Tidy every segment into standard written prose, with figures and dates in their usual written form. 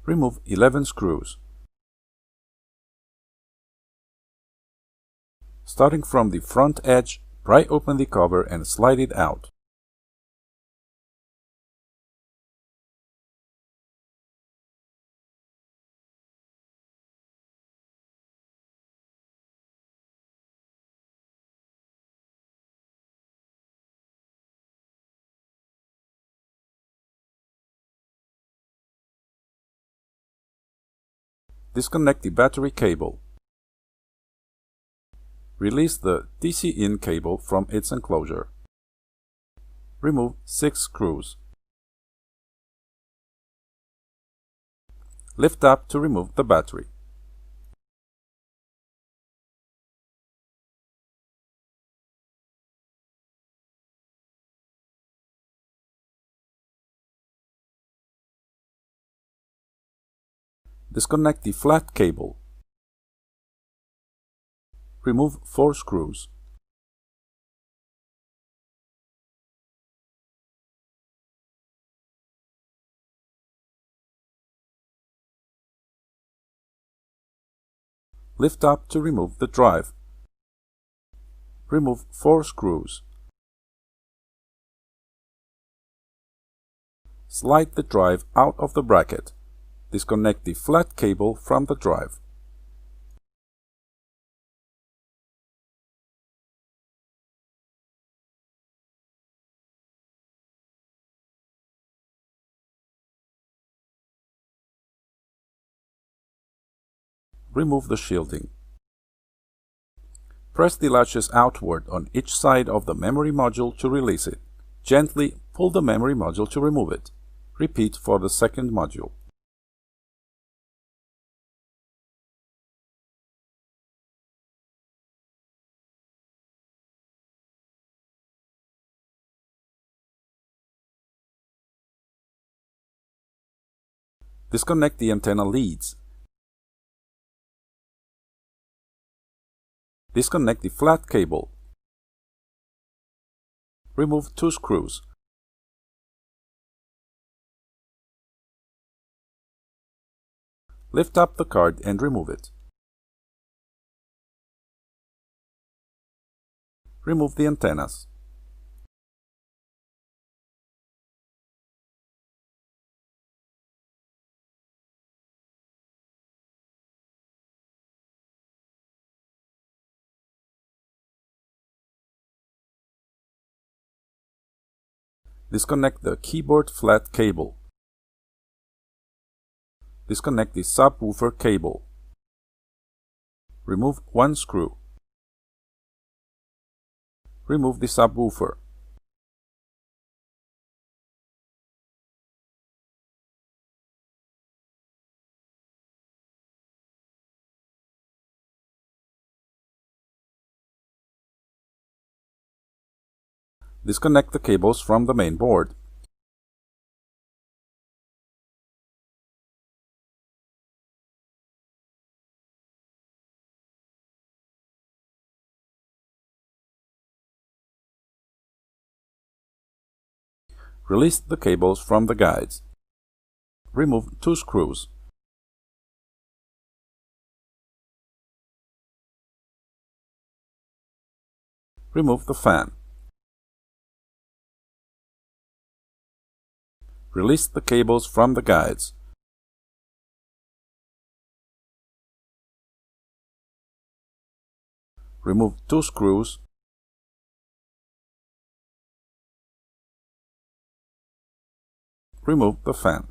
Remove 11 screws. Starting from the front edge, pry open the cover and slide it out. Disconnect the battery cable. Release the DC-in cable from its enclosure. Remove 6 screws. Lift up to remove the battery. Disconnect the flat cable. Remove 4 screws. Lift up to remove the drive. Remove 4 screws. Slide the drive out of the bracket. Disconnect the flat cable from the drive. Remove the shielding. Press the latches outward on each side of the memory module to release it. Gently pull the memory module to remove it. Repeat for the second module. Disconnect the antenna leads. Disconnect the flat cable. Remove 2 screws. Lift up the card and remove it. Remove the antennas. Disconnect the keyboard flat cable. Disconnect the subwoofer cable. Remove 1 screw. Remove the subwoofer. Disconnect the cables from the main board. Release the cables from the guides. Remove 2 screws. Remove the fan. Release the cables from the guides. Remove 2 screws. Remove the fan.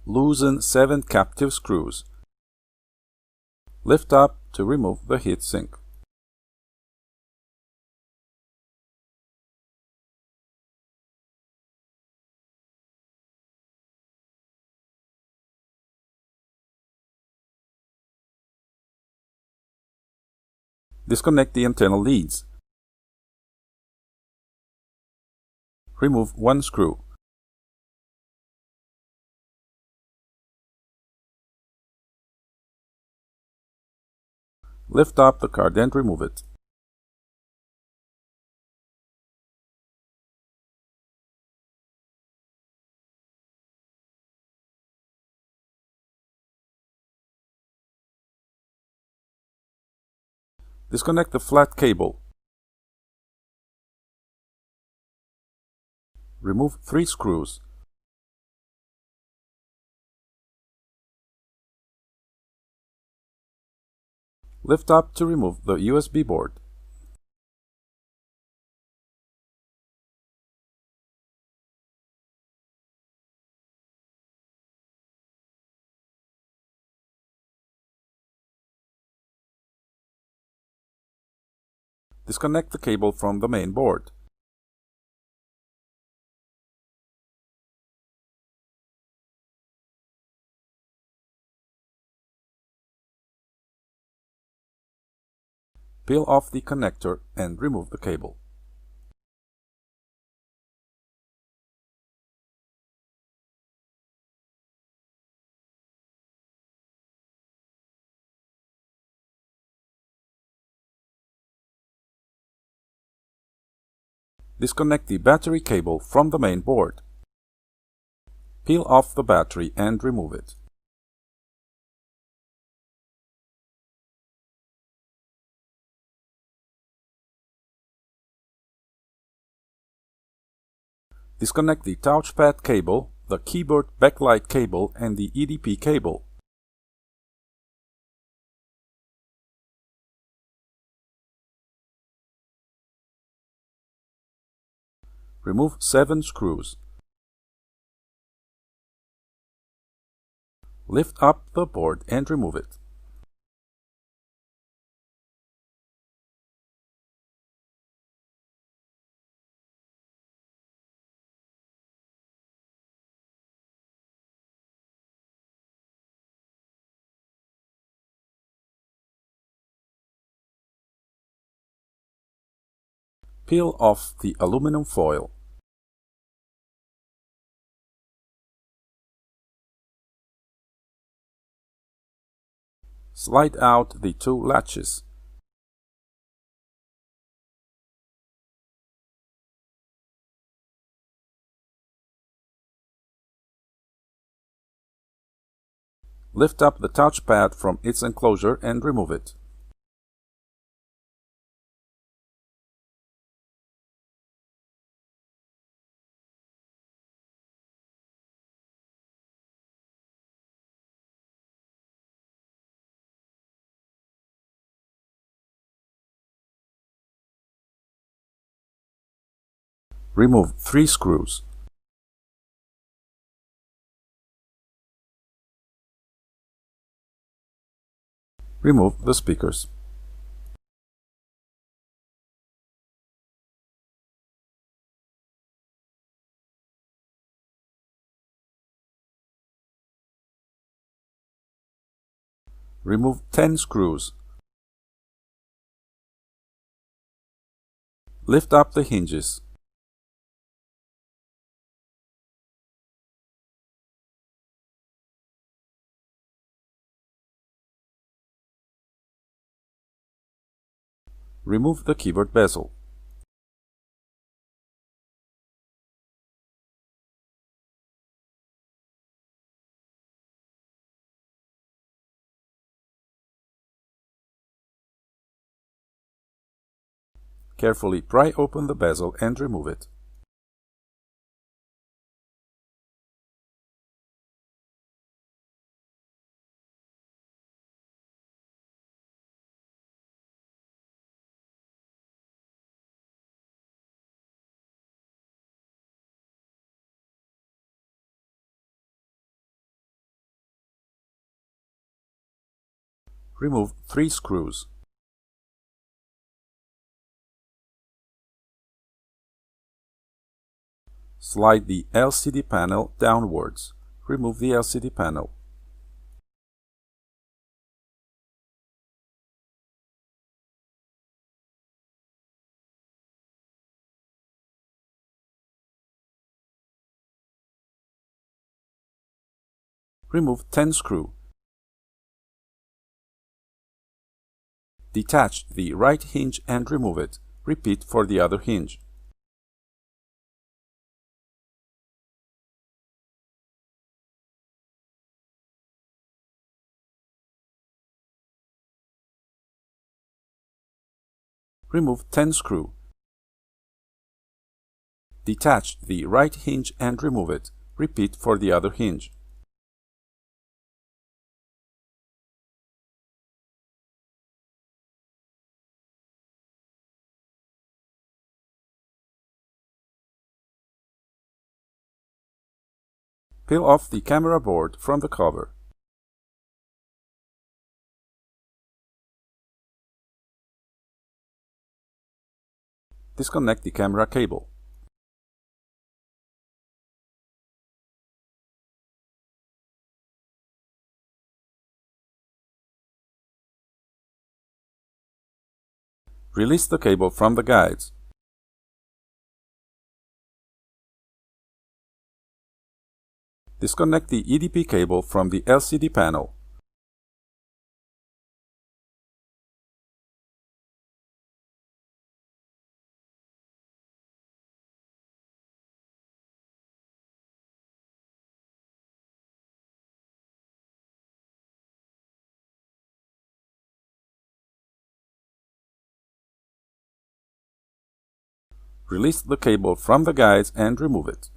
Loosen 7 captive screws. Lift up to remove the heatsink. Disconnect the antenna leads. Remove 1 screw. Lift up the card and remove it. Disconnect the flat cable. Remove 3 screws. Lift up to remove the USB board. Disconnect the cable from the main board. Peel off the connector and remove the cable. Disconnect the battery cable from the main board. Peel off the battery and remove it. Disconnect the touchpad cable, the keyboard backlight cable, and the EDP cable. Remove 7 screws. Lift up the board and remove it. Peel off the aluminum foil. Slide out the 2 latches. Lift up the touchpad from its enclosure and remove it. Remove 3 screws. Remove the speakers. Remove 10 screws. Lift up the hinges. Remove the keyboard bezel. Carefully pry open the bezel and remove it. Remove 3 screws. Slide the LCD panel downwards. Remove the LCD panel. Remove 10 screws. Detach the right hinge and remove it. Repeat for the other hinge. Remove 10 screw. Detach the right hinge and remove it. Repeat for the other hinge. Peel off the camera board from the cover. Disconnect the camera cable. Release the cable from the guides. Disconnect the EDP cable from the LCD panel. Release the cable from the guides and remove it.